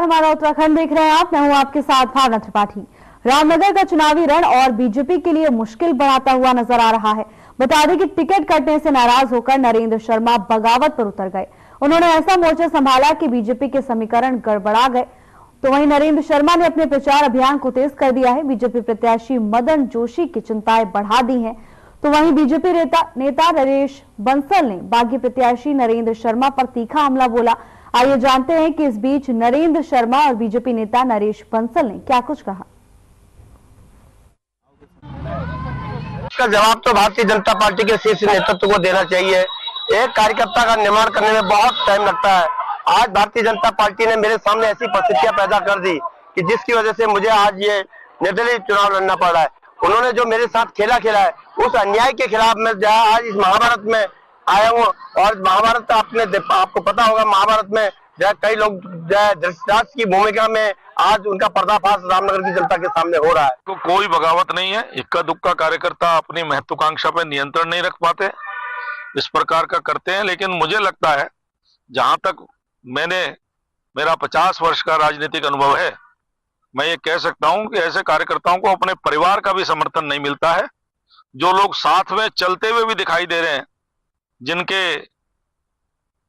हमारा उत्तराखंड देख रहे हैं आप। मैं हूं आपके साथ भावना त्रिपाठी। रामनगर का चुनावी रण और बीजेपी के लिए मुश्किल बढ़ाता हुआ नजर आ रहा है। बता दें कि टिकट कटने से नाराज होकर नरेंद्र शर्मा बगावत पर उतर गए। उन्होंने ऐसा मोर्चा संभाला कि बीजेपी के समीकरण गड़बड़ा गए। तो वहीं नरेंद्र शर्मा ने अपने प्रचार अभियान को तेज कर दिया है। बीजेपी प्रत्याशी मदन जोशी की चिंताएं बढ़ा दी हैं। तो वहीं बीजेपी नेता नरेश बंसल ने बागी प्रत्याशी नरेंद्र शर्मा पर तीखा हमला बोला। आइए जानते हैं कि इस बीच नरेंद्र शर्मा और बीजेपी नेता नरेश बंसल ने क्या कुछ कहा। इसका जवाब तो भारतीय जनता पार्टी के शीर्ष नेतृत्व को देना चाहिए। एक कार्यकर्ता का निर्माण करने में बहुत टाइम लगता है। आज भारतीय जनता पार्टी ने मेरे सामने ऐसी परिस्थितियां पैदा कर दी कि जिसकी वजह से मुझे आज ये निर्दलीय चुनाव लड़ना पड़ रहा है। उन्होंने जो मेरे साथ खेला है उस अन्याय के खिलाफ मैं आज इस महाभारत में आया हूँ। और महाभारत आपको पता होगा, महाभारत में कई लोग धृतराष्ट्र की भूमिका में आज उनका पर्दाफाश रामनगर की जनता के सामने हो रहा है। तो कोई बगावत नहीं है। इक्का दुक्का कार्यकर्ता अपनी महत्वाकांक्षा पर नियंत्रण नहीं रख पाते, इस प्रकार का करते हैं। लेकिन मुझे लगता है, जहां तक मेरा 50 वर्ष का राजनीतिक अनुभव है, मैं ये कह सकता हूं कि ऐसे कार्यकर्ताओं को अपने परिवार का भी समर्थन नहीं मिलता है। जो लोग साथ में चलते हुए भी दिखाई दे रहे हैं, जिनके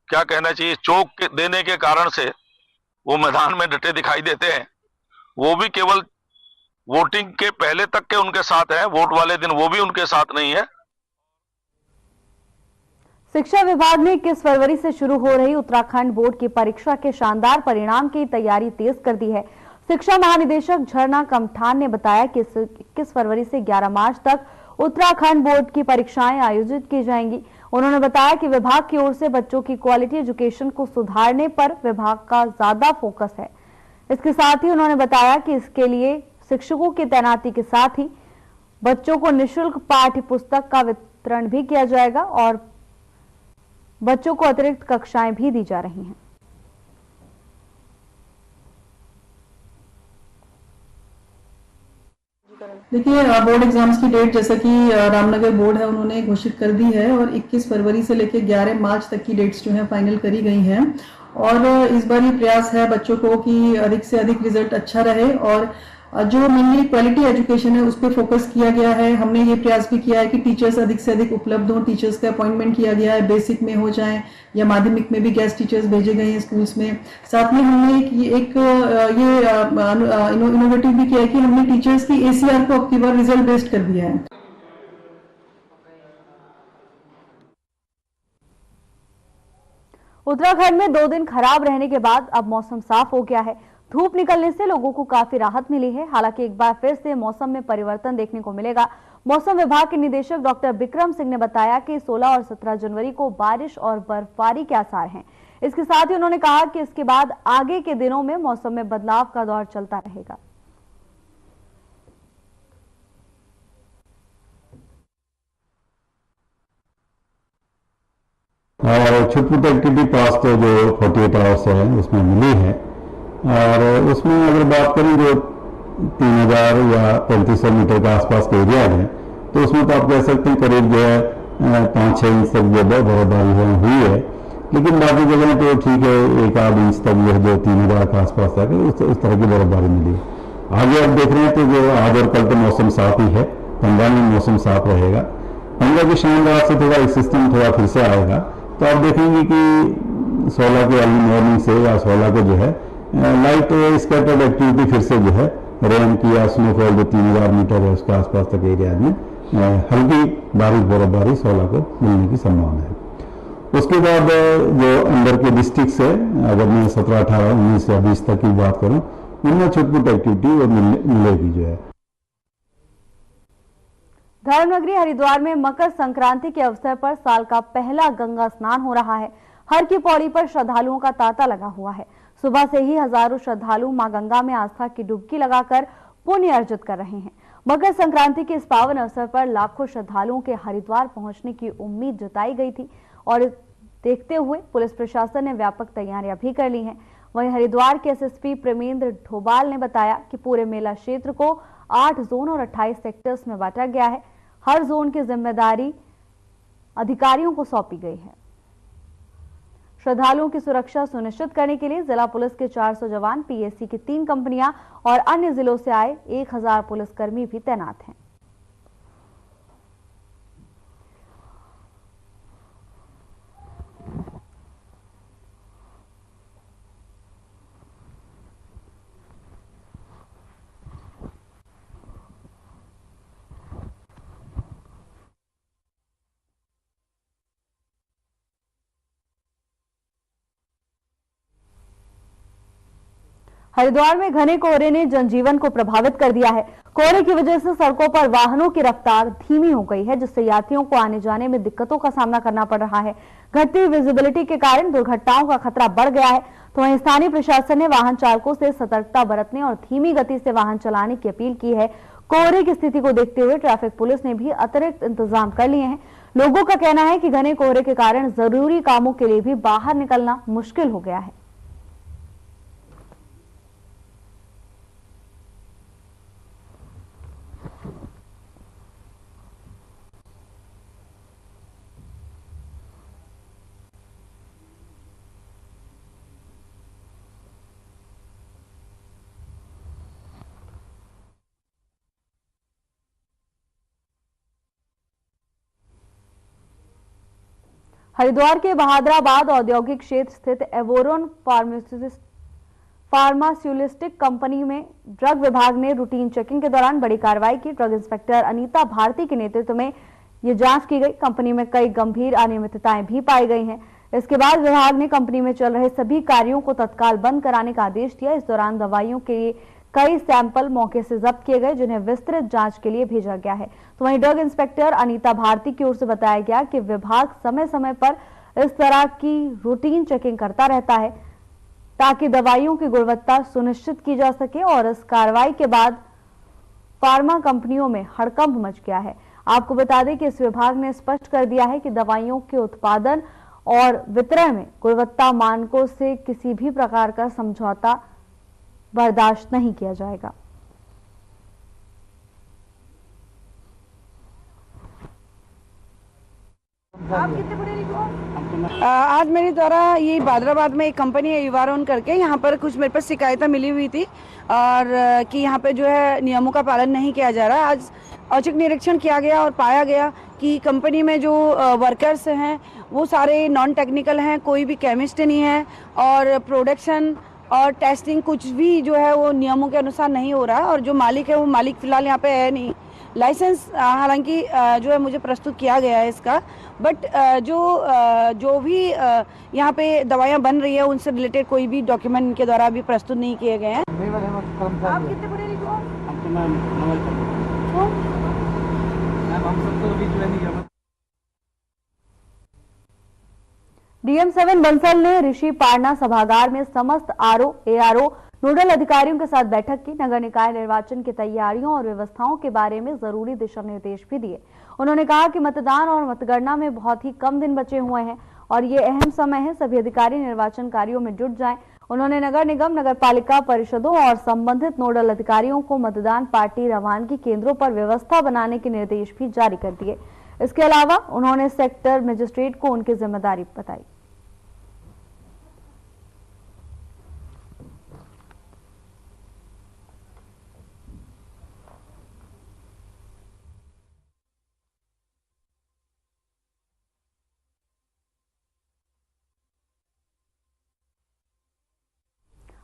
क्या कहना चाहिए चोक देने के कारण से वो मैदान में डटे दिखाई देते हैं, वो भी केवल वोटिंग के पहले तक के उनके साथ हैं, वोट वाले दिन वो भी उनके साथ नहीं है। शिक्षा विभाग ने 21 फरवरी से शुरू हो रही उत्तराखंड बोर्ड की परीक्षा के शानदार परिणाम की तैयारी तेज कर दी है। शिक्षा महानिदेशक झरना कमठान ने बताया कि 21 फरवरी से 11 मार्च तक उत्तराखंड बोर्ड की परीक्षाएं आयोजित की जाएंगी। उन्होंने बताया कि विभाग की ओर से बच्चों की क्वालिटी एजुकेशन को सुधारने पर विभाग का ज्यादा फोकस है। इसके साथ ही उन्होंने बताया कि इसके लिए शिक्षकों की तैनाती के साथ ही बच्चों को निःशुल्क पाठ्य पुस्तक का वितरण भी किया जाएगा और बच्चों को अतिरिक्त कक्षाएं भी दी जा रही हैं। देखिए, बोर्ड एग्जाम्स की डेट जैसा कि रामनगर बोर्ड है उन्होंने घोषित कर दी है और 21 फरवरी से लेकर 11 मार्च तक की डेट्स जो है फाइनल करी गई हैं। और इस बार ये प्रयास है बच्चों को कि अधिक से अधिक रिजल्ट अच्छा रहे और जो मेनली क्वालिटी एजुकेशन है उस पर फोकस किया गया है। हमने ये प्रयास भी किया है कि टीचर्स अधिक से अधिक उपलब्ध हों। टीचर्स का अपॉइंटमेंट किया गया है, बेसिक में हो जाए या माध्यमिक में भी गेस्ट टीचर्स भेजे गए हैं स्कूल्स में। साथ में हमने एक इनोवेटिव भी किया है कि हमने टीचर्स की ACR को अब की बार रिजल्ट बेस्ड कर दिया है। उत्तराखंड में 2 दिन खराब रहने के बाद अब मौसम साफ हो गया है। धूप निकलने से लोगों को काफी राहत मिली है। हालांकि एक बार फिर से मौसम में परिवर्तन देखने को मिलेगा। मौसम विभाग के निदेशक डॉक्टर बिक्रम सिंह ने बताया कि 16 और 17 जनवरी को बारिश और बर्फबारी के आसार हैं। इसके साथ ही उन्होंने कहा कि इसके बाद आगे के दिनों में मौसम में बदलाव का दौर चलता रहेगा। और छुटपुट एक्टिविटी पास तो जो 48 आवर्स है उसमें मिली है। और उसमें अगर बात करें जो 3000 या 3500 मीटर के आसपास के एरिया है, तो उसमें तो आप कह सकते हैं करीब जो है 5-6 इंच तक जो बर्फबारी हुई है। लेकिन बाकी जगह तो ठीक है, 1-8 इंच तक जो 3000 के आसपास तक उस तरह की बर्फबारी मिली। आगे आप देख रहे हैं तो जो आज और कल तो मौसम साफ ही है, 15 में मौसम साफ रहेगा। 15 की शाम रात से थोड़ा एक सिस्टम थोड़ा फिर से आएगा, तो आप देखेंगे कि 16 के अर्ली मॉर्निंग से या 16 को जो है लाइट स्कैटर्ड एक्टिविटी फिर से जो है रेन की या स्नोफॉल जो 3000 मीटर है उसके आसपास तक एरिया में हल्की बारिश बर्फबारी 16 को मिलने की संभावना है। उसके बाद जो अंदर के डिस्ट्रिक्ट है, अगर मैं 17, 18, 19 या 20 तक की बात करूं, उनमें छुटपुट एक्टिविटी और मिलेगी जो है। धर्मनगरी हरिद्वार में मकर संक्रांति के अवसर पर साल का पहला गंगा स्नान हो रहा है। हर की पौड़ी पर श्रद्धालुओं का तांता लगा हुआ है। सुबह से ही हजारों श्रद्धालु मां गंगा में आस्था की डुबकी लगाकर पुण्य अर्जित कर रहे हैं। मकर संक्रांति के इस पावन अवसर पर लाखों श्रद्धालुओं के हरिद्वार पहुंचने की उम्मीद जताई गई थी और देखते हुए पुलिस प्रशासन ने व्यापक तैयारियां भी कर ली हैं। वहीं हरिद्वार के SSP प्रेमेंद्र ढोबाल ने बताया कि पूरे मेला क्षेत्र को 8 जोन और 28 सेक्टर्स में बांटा गया है। हर जोन की जिम्मेदारी अधिकारियों को सौंपी गई है। श्रद्धालुओं की सुरक्षा सुनिश्चित करने के लिए जिला पुलिस के 400 जवान, पीएससी की 3 कंपनियां और अन्य जिलों से आए 1000 पुलिसकर्मी भी तैनात हैं। हरिद्वार में घने कोहरे ने जनजीवन को प्रभावित कर दिया है। कोहरे की वजह से सड़कों पर वाहनों की रफ्तार धीमी हो गई है, जिससे यात्रियों को आने जाने में दिक्कतों का सामना करना पड़ रहा है। घटती विजिबिलिटी के कारण दुर्घटनाओं का खतरा बढ़ गया है। तो वहीं स्थानीय प्रशासन ने वाहन चालकों से सतर्कता बरतने और धीमी गति से वाहन चलाने की अपील की है। कोहरे की स्थिति को देखते हुए ट्रैफिक पुलिस ने भी अतिरिक्त इंतजाम कर लिए हैं। लोगों का कहना है कि घने कोहरे के कारण जरूरी कामों के लिए भी बाहर निकलना मुश्किल हो गया है। हरिद्वार के बहादुराबाद औद्योगिक क्षेत्र स्थित एवोरन फार्मास्यूटिस्टिक कंपनी में ड्रग विभाग ने रूटीन चेकिंग के दौरान बड़ी कार्रवाई की। ड्रग इंस्पेक्टर अनीता भारती के नेतृत्व में ये जांच की गई। कंपनी में कई गंभीर अनियमितताएं भी पाई गई हैं। इसके बाद विभाग ने कंपनी में चल रहे सभी कार्यों को तत्काल बंद कराने का आदेश दिया। इस दौरान दवाइयों के कई सैंपल मौके से जब्त किए गए, जिन्हें विस्तृत जांच के लिए भेजा गया है। तो वहीं ड्रग इंस्पेक्टर अनीता भारती की ओर से बताया गया कि विभाग समय समय पर इस तरह की रूटीन चेकिंग करता रहता है ताकि दवाइयों की गुणवत्ता सुनिश्चित की जा सके। और इस कार्रवाई के बाद फार्मा कंपनियों में हड़कंप मच गया है। आपको बता दें कि इस विभाग ने स्पष्ट कर दिया है कि दवाइयों के उत्पादन और वितरण में गुणवत्ता मानकों से किसी भी प्रकार का समझौता बर्दाश्त नहीं किया जाएगा। आप कितने पढ़े लिखे हो? आज मेरे द्वारा ये बहादुराबाद में एक कंपनी है एवोरन करके, यहाँ पर कुछ मेरे पास शिकायतें मिली हुई थी और कि यहाँ पे जो है नियमों का पालन नहीं किया जा रहा। आज औचक निरीक्षण किया गया और पाया गया कि कंपनी में जो वर्कर्स हैं वो सारे नॉन टेक्निकल हैं, कोई भी केमिस्ट नहीं है और प्रोडक्शन और टेस्टिंग कुछ भी जो है वो नियमों के अनुसार नहीं हो रहा है। और जो मालिक है वो मालिक फिलहाल यहाँ पे है नहीं। लाइसेंस हालांकि जो है मुझे प्रस्तुत किया गया है इसका, बट जो भी यहाँ पे दवाइयाँ बन रही है उनसे रिलेटेड कोई भी डॉक्यूमेंट इनके द्वारा अभी प्रस्तुत नहीं किए गए हैं। आप कितने पढ़े लिखे हो? DM7 बंसल ने ऋषि पारना सभागार में समस्त आरओ एआरओ नोडल अधिकारियों के साथ बैठक की। नगर निकाय निर्वाचन की तैयारियों और व्यवस्थाओं के बारे में जरूरी दिशा निर्देश भी दिए। उन्होंने कहा कि मतदान और मतगणना में बहुत ही कम दिन बचे हुए हैं और ये अहम समय है, सभी अधिकारी निर्वाचन कार्यों में जुट जाएं। उन्होंने नगर निगम, नगर पालिका परिषदों और संबंधित नोडल अधिकारियों को मतदान पार्टी रवानगी केंद्रों पर व्यवस्था बनाने के निर्देश भी जारी कर दिए। इसके अलावा उन्होंने सेक्टर मजिस्ट्रेट को उनकी जिम्मेदारी बताई।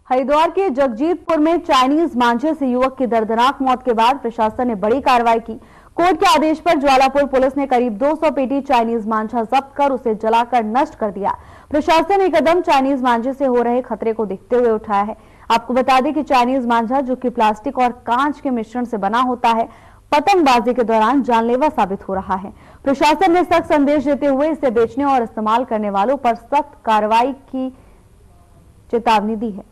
हरिद्वार के जगजीतपुर में चाइनीज मांझे से युवक की दर्दनाक मौत के बाद प्रशासन ने बड़ी कार्रवाई की। कोर्ट के आदेश पर ज्वालापुर पुलिस ने करीब 200 पेटी चाइनीज मांझा जब्त कर उसे जलाकर नष्ट कर दिया। प्रशासन ने कदम चाइनीज मांझे से हो रहे खतरे को देखते हुए उठाया है। आपको बता दें कि चाइनीज मांझा, जो कि प्लास्टिक और कांच के मिश्रण से बना होता है, पतंगबाजी के दौरान जानलेवा साबित हो रहा है। प्रशासन ने सख्त संदेश देते हुए इसे बेचने और इस्तेमाल करने वालों पर सख्त कार्रवाई की चेतावनी दी है।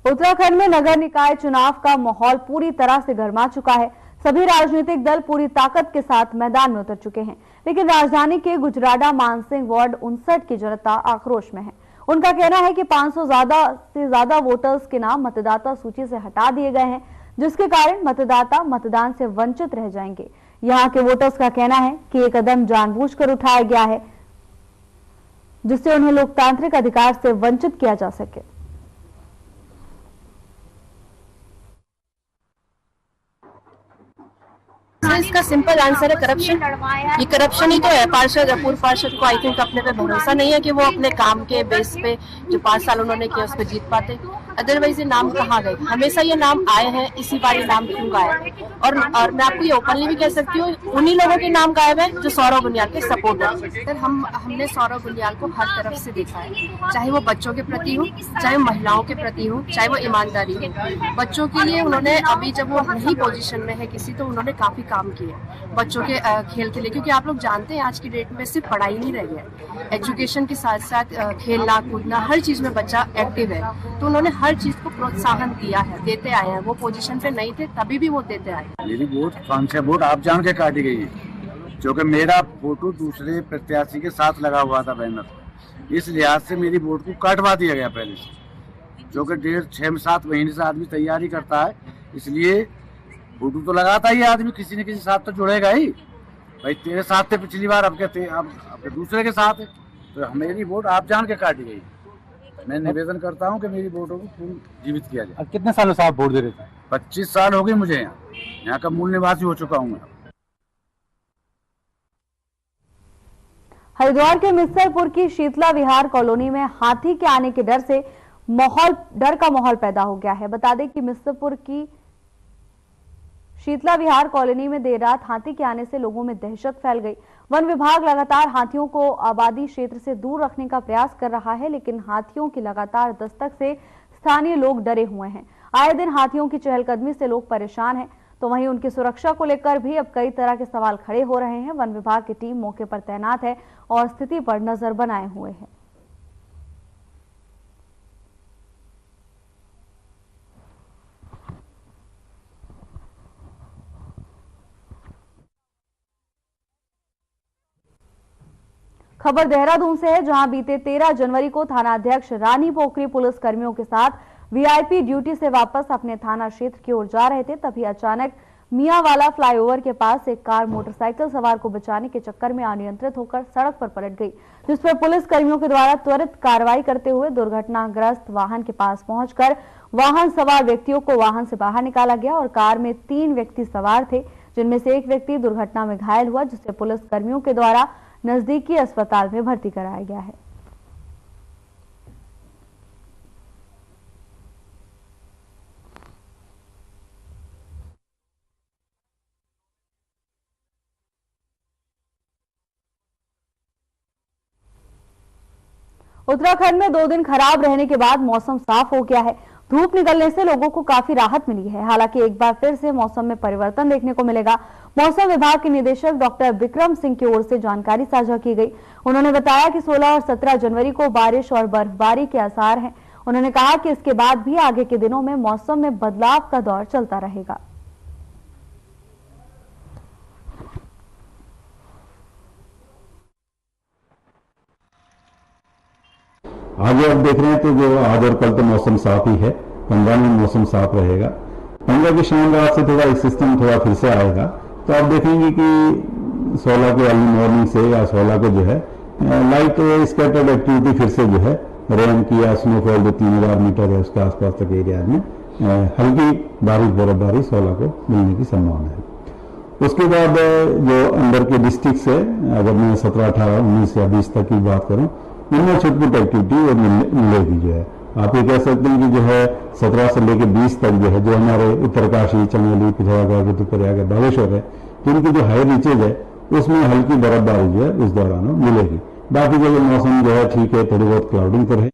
उत्तराखंड में नगर निकाय चुनाव का माहौल पूरी तरह से गर्मा चुका है। सभी राजनीतिक दल पूरी ताकत के साथ मैदान में उतर चुके हैं, लेकिन राजधानी के गुजराडा मानसिंह वार्ड 59 की जनता आक्रोश में है। उनका कहना है कि 500 से ज्यादा वोटर्स के नाम मतदाता सूची से हटा दिए गए हैं, जिसके कारण मतदाता मतदान से वंचित रह जाएंगे। यहाँ के वोटर्स का कहना है कि ये कदम जानबूझकर उठाया गया है, जिससे उन्हें लोकतांत्रिक अधिकार से वंचित किया जा सके। इसका सिंपल आंसर है करप्शन। ये करप्शन ही तो है। पार्षद पूर्व पार्षद को आई थिंक अपने पे भरोसा नहीं है कि वो अपने काम के बेस पे जो 5 साल उन्होंने किया उस पर जीत पाते। अदरवाइज ये नाम कहाँ गए? हमेशा ये नाम आए हैं, इसी बार ये नाम क्यों गायब? और मैं आपको ये ओपनली भी कह सकती हूँ, उन्हीं लोगों के नाम गायब है जो सौरव गुनियाल के सपोर्टर। सर हमने सौरव गुनियाल को हर तरफ से देखा है, चाहे वो बच्चों के प्रति हो, चाहे महिलाओं के प्रति हो, चाहे वो ईमानदारी हो। बच्चों के लिए उन्होंने अभी जब वो नहीं पोजीशन में है किसी, तो उन्होंने काफी काम किया बच्चों के खेल के लिए, क्योंकि आप लोग जानते हैं आज की डेट में सिर्फ पढ़ाई नहीं रह गया, एजुकेशन के साथ साथ खेलना कूदना हर चीज में बच्चा एक्टिव है। तो उन्होंने हर चीज को प्रोत्साहन दिया है, देते आए हैं। वो पोजीशन पे नहीं थे तभी भी वो देते आए। मेरी वोट 5 वोट आप जान के काटी गई है, क्योंकि मेरा फोटो दूसरे प्रत्याशी के साथ लगा हुआ था बैनर, इस लिहाज से मेरी वोट को काटवा दिया गया पहले से, क्योंकि 6-7 महीने से आदमी तैयारी करता है, इसलिए फोटो तो लगाता ही आदमी, किसी न किसी साथ तो जुड़ेगा ही। भाई तेरे साथ थे पिछली बार, अब दूसरे के साथ है, तो मेरी वोट आप जान के काटी गई। मैं निवेदन करता हूं कि मेरी वोटों को जीवित किया जाए। और कितने सालों से आप वोट दे रहे थे? 25 साल हो गए मुझे, यहाँ का मूल निवासी हो चुका हूँ मैं। हरिद्वार के मिस्सरपुर की शीतला विहार कॉलोनी में हाथी के आने के डर से डर का माहौल पैदा हो गया है। बता दें कि मिस्सरपुर की शीतला विहार कॉलोनी में देर रात हाथी के आने से लोगों में दहशत फैल गई। वन विभाग लगातार हाथियों को आबादी क्षेत्र से दूर रखने का प्रयास कर रहा है, लेकिन हाथियों की लगातार दस्तक से स्थानीय लोग डरे हुए हैं। आए दिन हाथियों की चहलकदमी से लोग परेशान हैं, तो वहीं उनकी सुरक्षा को लेकर भी अब कई तरह के सवाल खड़े हो रहे हैं। वन विभाग की टीम मौके पर तैनात है और स्थिति पर नजर बनाए हुए है। खबर देहरादून से है, जहां बीते 13 जनवरी को थानाध्यक्ष रानी पोखरी पुलिस कर्मियों के साथ वीआईपी ड्यूटी से वापस अपने थाना क्षेत्र की ओर जा रहे थे। तभी अचानक मियावाला फ्लाईओवर के पास एक कार मोटरसाइकिल सवार को बचाने के चक्कर में अनियंत्रित होकर सड़क पर पलट गई, जिस पर पुलिस कर्मियों के द्वारा त्वरित कार्रवाई करते हुए दुर्घटनाग्रस्त वाहन के पास पहुंचकर वाहन सवार व्यक्तियों को वाहन से बाहर निकाला गया और कार में 3 व्यक्ति सवार थे, जिनमें से एक व्यक्ति दुर्घटना में घायल हुआ, जिसे पुलिस कर्मियों के द्वारा नजदीकी अस्पताल में भर्ती कराया गया है। उत्तराखंड में 2 दिन खराब रहने के बाद मौसम साफ हो गया है। धूप निकलने से लोगों को काफी राहत मिली है। हालांकि एक बार फिर से मौसम में परिवर्तन देखने को मिलेगा। मौसम विभाग के निदेशक डॉक्टर विक्रम सिंह की ओर से जानकारी साझा की गई। उन्होंने बताया कि 16 और 17 जनवरी को बारिश और बर्फबारी के आसार हैं। उन्होंने कहा कि इसके बाद भी आगे के दिनों में मौसम में बदलाव का दौर चलता रहेगा। आज आप देख रहे हैं तो जो आज और कल तो मौसम साफ ही है, 15 में मौसम साफ रहेगा। 15 की शाम रात से थोड़ा एक सिस्टम थोड़ा फिर से आएगा, तो आप देखेंगे कि 16 के अर्ली मॉर्निंग से या 16 को जो है लाइट स्कैटर्ड एक्टिविटी फिर से जो है रेन की या स्नोफॉल जो 3000 मीटर है उसके आसपास तक एरिया में हल्की बारिश बर्फबारी 16 को मिलने की संभावना है। उसके बाद जो अंदर के डिस्ट्रिक्ट है, अगर मैं 17, 18, 19 या 20 तक की बात करूं, उनमें छोटी एक्टिविटी और मिलेगी। जो है आप ये कह सकते हैं कि जो है 17 से लेकर 20 तक जो है जो हमारे उत्तरकाशी, चमोली, पिथौरागढ़, प्रयागराज, बागेश्वर है, तो इनकी जो हाई रीचेज है उसमें हल्की बर्फबारी जो है उस दौरान मिलेगी। बाकी जगह मौसम जो है ठीक है, थोड़ी बहुत क्लाउडिंग तो है।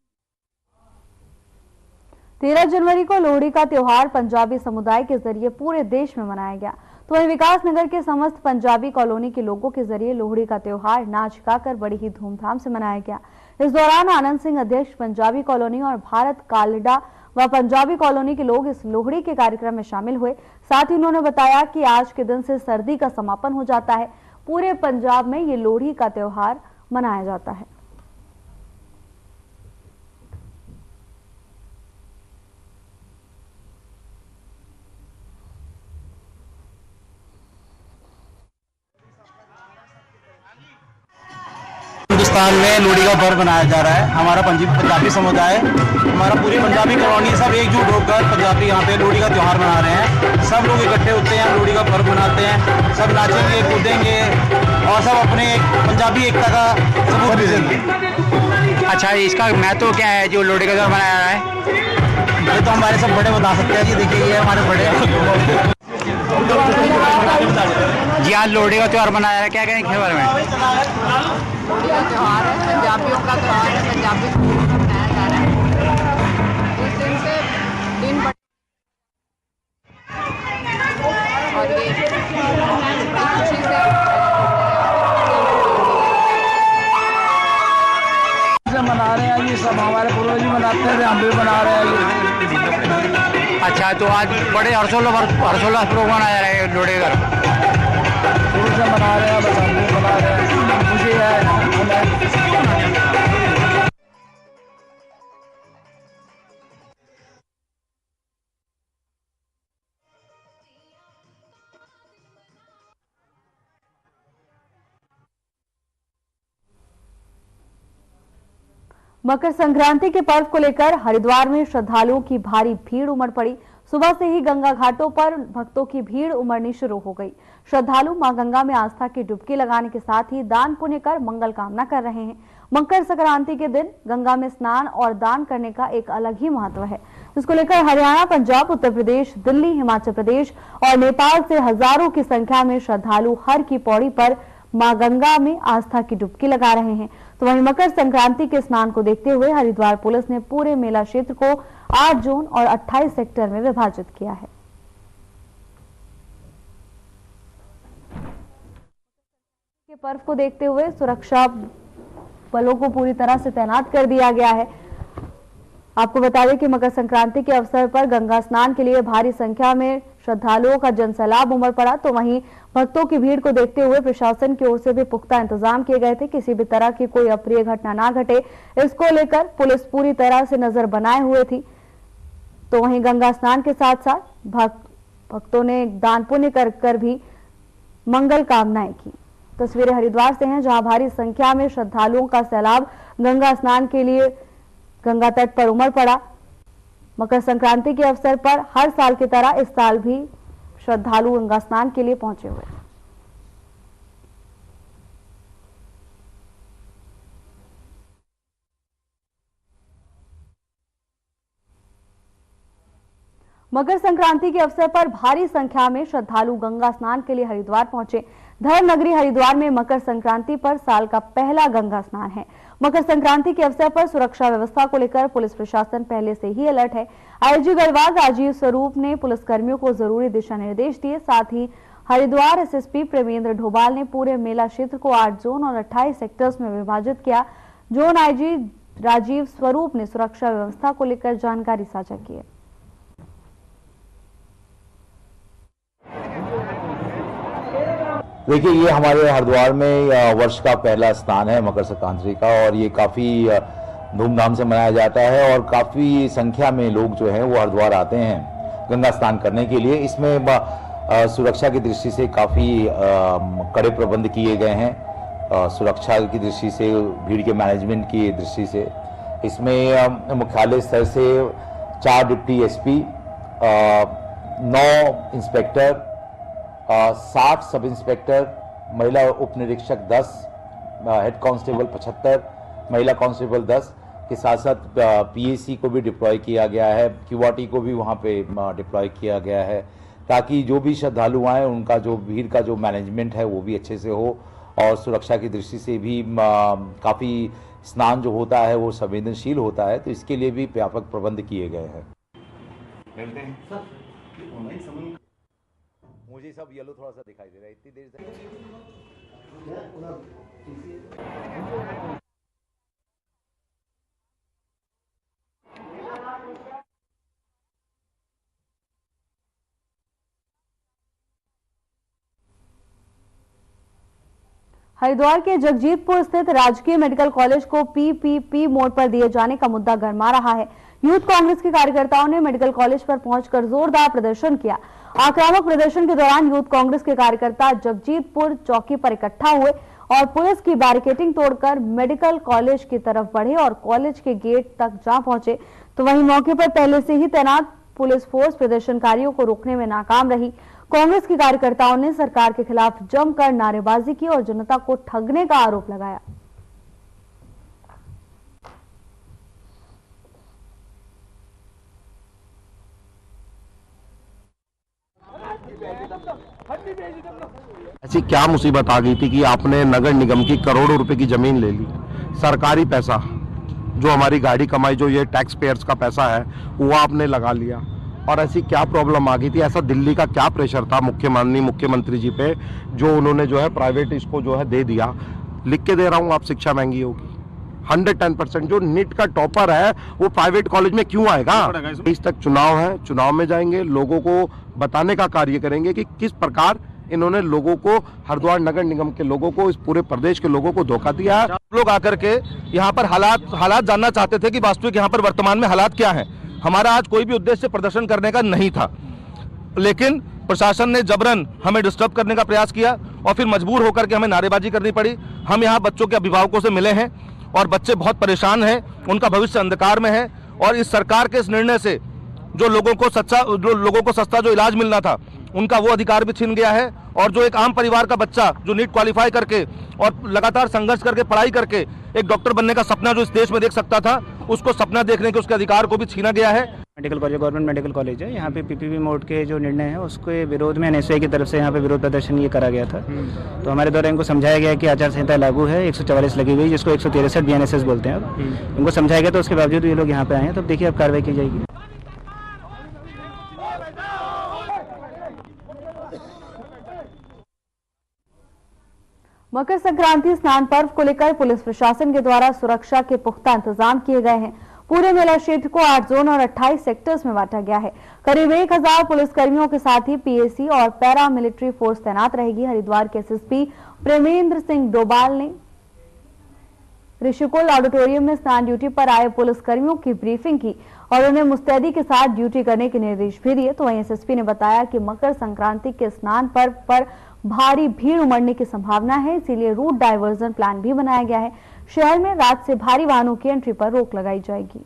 13 जनवरी को लोहड़ी का त्योहार पंजाबी समुदाय के जरिए पूरे देश में मनाया गया, तो वहीं विकासनगर के समस्त पंजाबी कॉलोनी के लोगों के जरिए लोहड़ी का त्योहार नाच गाकर बड़ी ही धूमधाम से मनाया गया। इस दौरान आनंद सिंह अध्यक्ष पंजाबी कॉलोनी और भारत कालडा व पंजाबी कॉलोनी के लोग इस लोहड़ी के कार्यक्रम में शामिल हुए। साथ ही उन्होंने बताया कि आज के दिन से सर्दी का समापन हो जाता है। पूरे पंजाब में ये लोहड़ी का त्योहार मनाया जाता है। हिंदुस्तान में लोहड़ी का पर्व मनाया जा रहा है। हमारा पंजाबी समुदाय, हमारा पूरी पंजाबी कॉलोनी सब एकजुट होकर पंजाबी यहाँ पे लोहड़ी का त्योहार मना रहे हैं। सब लोग इकट्ठे होते हैं, लोहड़ी का पर्व मनाते हैं, सब नाचेंगे कूदेंगे और सब अपने पंजाबी एकता का सबूत भी देंगे। अच्छा, इसका महत्व क्या है जो लोहड़ी का त्योहार मनाया जा रहा है? ये तो हमारे सब बड़े बता सकते हैं जी। देखिए ये हमारे बड़े जी, आज लोहड़ी का त्योहार मनाया जा रहा है, क्या कहेंगे इसके बारे में? लोहड़ी का त्योहार है, पंजाबियों का त्योहार है, पंजाबी मनाया जा रहा है। इस दिन से दिन और ये खुशी से मना रहे हैं। ये सब हमारे पूर्वज भी मनाते थे, हम भी मना रहे हैं। अच्छा, तो आज बड़े हर्षोल्लास पूर्वक मनाया जा रहा है लोहड़ी का। शुरू से मना रहे हैं, बस हम भी मना रहे हैं, खुशी है। मकर संक्रांति के पर्व को लेकर हरिद्वार में श्रद्धालुओं की भारी भीड़ उमड़ पड़ी। सुबह से ही गंगा घाटों पर भक्तों की भीड़ उमड़नी शुरू हो गई। श्रद्धालु मां गंगा में आस्था की डुबकी लगाने के साथ ही दान पुण्य कर मंगल कामना कर रहे हैं। मकर संक्रांति के दिन गंगा में स्नान और दान करने का एक अलग ही महत्व है, जिसको लेकर हरियाणा, पंजाब, उत्तर प्रदेश, दिल्ली, हिमाचल प्रदेश और नेपाल से हजारों की संख्या में श्रद्धालु हर की पौड़ी पर मां गंगा में आस्था की डुबकी लगा रहे हैं। तो वहीं मकर संक्रांति के स्नान को देखते हुए हरिद्वार पुलिस ने पूरे मेला क्षेत्र को 8 जोन और 28 सेक्टर में विभाजित किया है। के पर्व को देखते हुए सुरक्षा बलों को पूरी तरह से तैनात कर दिया गया है। आपको बता दें कि मकर संक्रांति के अवसर पर गंगा स्नान के लिए भारी संख्या में श्रद्धालुओं का जनसैलाब उमड़ पड़ा। तो वहीं भक्तों की भीड़ को देखते हुए प्रशासन की ओर से भी पुख्ता इंतजाम किए गए थे। किसी भी तरह की कोई अप्रिय घटना ना घटे, इसको लेकर पुलिस पूरी तरह से नजर बनाए हुए थी। तो वहीं गंगा स्नान के साथ साथ भक्तों ने दान पुण्य कर भी मंगल कामनाएं की। तस्वीरें हरिद्वार से हैं, जहां भारी संख्या में श्रद्धालुओं का सैलाब गंगा स्नान के लिए गंगा तट पर उमड़ पड़ा। मकर संक्रांति के अवसर पर हर साल की तरह इस साल भी श्रद्धालु गंगा स्नान के लिए पहुंचे हुए। मकर संक्रांति के अवसर पर भारी संख्या में श्रद्धालु गंगा स्नान के लिए हरिद्वार पहुंचे। धर्म नगरी हरिद्वार में मकर संक्रांति पर साल का पहला गंगा स्नान है। मकर संक्रांति के अवसर पर सुरक्षा व्यवस्था को लेकर पुलिस प्रशासन पहले से ही अलर्ट है। आईजी गढ़वाल राजीव स्वरूप ने पुलिसकर्मियों को जरूरी दिशा निर्देश दिए। साथ ही हरिद्वार एसएसपी प्रेमेंद्र ढोबाल ने पूरे मेला क्षेत्र को 8 जोन और 28 सेक्टर्स में विभाजित किया। जोन आईजी राजीव स्वरूप ने सुरक्षा व्यवस्था को लेकर जानकारी साझा की है। देखिए, ये हमारे हरिद्वार में वर्ष का पहला स्नान है मकर संक्रांति का, और ये काफ़ी धूमधाम से मनाया जाता है और काफ़ी संख्या में लोग जो हैं वो हरिद्वार आते हैं गंगा स्नान करने के लिए। इसमें सुरक्षा की दृष्टि से काफ़ी कड़े प्रबंध किए गए हैं। सुरक्षा की दृष्टि से, भीड़ के मैनेजमेंट की दृष्टि से इसमें मुख्यालय स्तर से 4 deputy SP, 9 inspector, 60 sub inspector, महिला उप निरीक्षक 10, हेड कांस्टेबल 75, महिला कांस्टेबल 10 के साथ साथ पीएसी को भी डिप्लॉय किया गया है, क्यूआरटी को भी वहाँ पे डिप्लॉय किया गया है, ताकि जो भी श्रद्धालु आए उनका जो भीड़ का जो मैनेजमेंट है वो भी अच्छे से हो। और सुरक्षा की दृष्टि से भी काफ़ी स्नान जो होता है वो संवेदनशील होता है, तो इसके लिए भी व्यापक प्रबंध किए गए हैं। मुझे सब येलो थोड़ा सा दिखाई दे रहा है इतनी देर से। हरिद्वार के जगजीतपुर स्थित राजकीय मेडिकल कॉलेज को पीपीपी मोड पर दिए जाने का मुद्दा गरमा रहा है। यूथ कांग्रेस के कार्यकर्ताओं ने मेडिकल कॉलेज पर पहुंचकर जोरदार प्रदर्शन किया। आक्रामक प्रदर्शन के दौरान यूथ कांग्रेस के कार्यकर्ता जगजीतपुर चौकी पर इकट्ठा हुए और पुलिस की बैरिकेडिंग तोड़कर मेडिकल कॉलेज की तरफ बढ़े और कॉलेज के गेट तक जा पहुंचे। तो वहीं मौके पर पहले से ही तैनात पुलिस फोर्स प्रदर्शनकारियों को रोकने में नाकाम रही। कांग्रेस के कार्यकर्ताओं ने सरकार के खिलाफ जमकर नारेबाजी की और जनता को ठगने का आरोप लगाया। ऐसी क्या मुसीबत आ गई थी कि आपने नगर निगम की करोड़ों रुपए की जमीन ले ली, सरकारी पैसा जो हमारी गाड़ी कमाई, जो ये टैक्स पेयर्स का पैसा है, वो आपने लगा लिया। और ऐसी क्या प्रॉब्लम आ गई थी, ऐसा दिल्ली का क्या प्रेशर था माननीय मुख्यमंत्री जी पे, जो उन्होंने जो है प्राइवेट इसको जो है दे दिया। लिख के दे रहा हूँ, आप शिक्षा महंगी होगी 110%। जो नीट का टॉपर है वो प्राइवेट कॉलेज में क्यों आएगा? इस तक चुनाव है, चुनाव में जाएंगे, लोगों को बताने का कार्य करेंगे कि किस प्रकार इन्होंने लोगों को, हरिद्वार नगर निगम के लोगों को, इस पूरे प्रदेश के लोगों को धोखा दिया है। लोग आकर के यहाँ पर हालात जानना चाहते थे कि वास्तविक यहाँ पर वर्तमान में हालात क्या हैं। हमारा आज कोई भी उद्देश्य प्रदर्शन करने का नहीं था, लेकिन प्रशासन ने जबरन हमें डिस्टर्ब करने का प्रयास किया और फिर मजबूर होकर के हमें नारेबाजी करनी पड़ी। हम यहाँ बच्चों के अभिभावकों से मिले हैं और बच्चे बहुत परेशान हैं, उनका भविष्य अंधकार में है। और इस सरकार के इस निर्णय से जो लोगों को सस्ता जो इलाज मिलना था, उनका वो अधिकार भी छीन गया है। और जो एक आम परिवार का बच्चा जो नीट क्वालिफाई करके और लगातार संघर्ष करके पढ़ाई करके एक डॉक्टर बनने का सपना जो इस देश में देख सकता था, उसको सपना देखने के उसके अधिकार को भी छीना गया है। Medical college government medical college है, यहाँ पे पीपीपी मोड के जो निर्णय है उसके विरोध में एनएसयूआई की तरफ से यहाँ पे विरोध प्रदर्शन ये करा गया था। तो हमारे द्वारा इनको समझाया गया कि आचार संहिता लागू है, 144 लगी गई, जिसको 163 बीएनएसएस बोलते हैं। अब इनको समझाया गया, तो उसके बावजूद ये लोग यहाँ पे आए हैं। तो देखिए अब कार्रवाई की जाएगी। मकर संक्रांति स्नान पर्व को लेकर पुलिस प्रशासन के द्वारा सुरक्षा के पुख्ता इंतजाम किए गए हैं। पूरे मेला क्षेत्र को 8 जोन और 28 सेक्टर्स में बांटा गया है। करीब 1000 पुलिसकर्मियों के साथ ही पीएसी और पैरा मिलिट्री फोर्स तैनात रहेगी। हरिद्वार के एसएसपी प्रेमेंद्र सिंह डोभाल ने ऋषिकुल ऑडिटोरियम में स्नान ड्यूटी पर आए पुलिसकर्मियों की ब्रीफिंग की और उन्हें मुस्तैदी के साथ ड्यूटी करने के निर्देश भी दिए। तो वहीं एसएसपी ने बताया कि मकर संक्रांति के स्नान पर्व पर भारी भीड़ उमड़ने की संभावना है, इसीलिए रूट डायवर्जन प्लान भी बनाया गया है। शहर में रात से भारी वाहनों की एंट्री पर रोक लगाई जाएगी।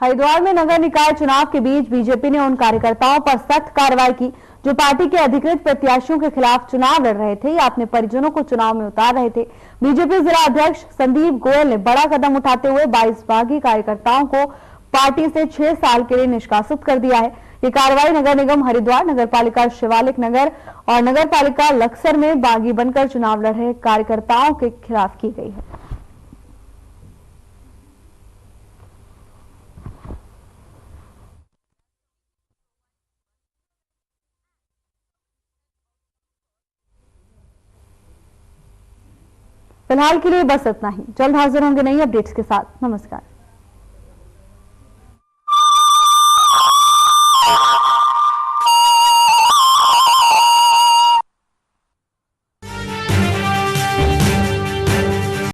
हरिद्वार में नगर निकाय चुनाव के बीच बीजेपी ने उन कार्यकर्ताओं पर सख्त कार्रवाई की जो पार्टी के अधिकृत प्रत्याशियों के खिलाफ चुनाव लड़ रहे थे या अपने परिजनों को चुनाव में उतार रहे थे। बीजेपी जिला अध्यक्ष संदीप गोयल ने बड़ा कदम उठाते हुए 22 बागी कार्यकर्ताओं को पार्टी से 6 साल के लिए निष्कासित कर दिया है। ये कार्रवाई नगर निगम हरिद्वार, नगर पालिका शिवालिक नगर और नगर पालिका लक्सर में बागी बनकर चुनाव लड़ रहे कार्यकर्ताओं के खिलाफ की गई है। फिलहाल के लिए बस इतना ही। जल्द हाजिर होंगे नई अपडेट्स के साथ। नमस्कार।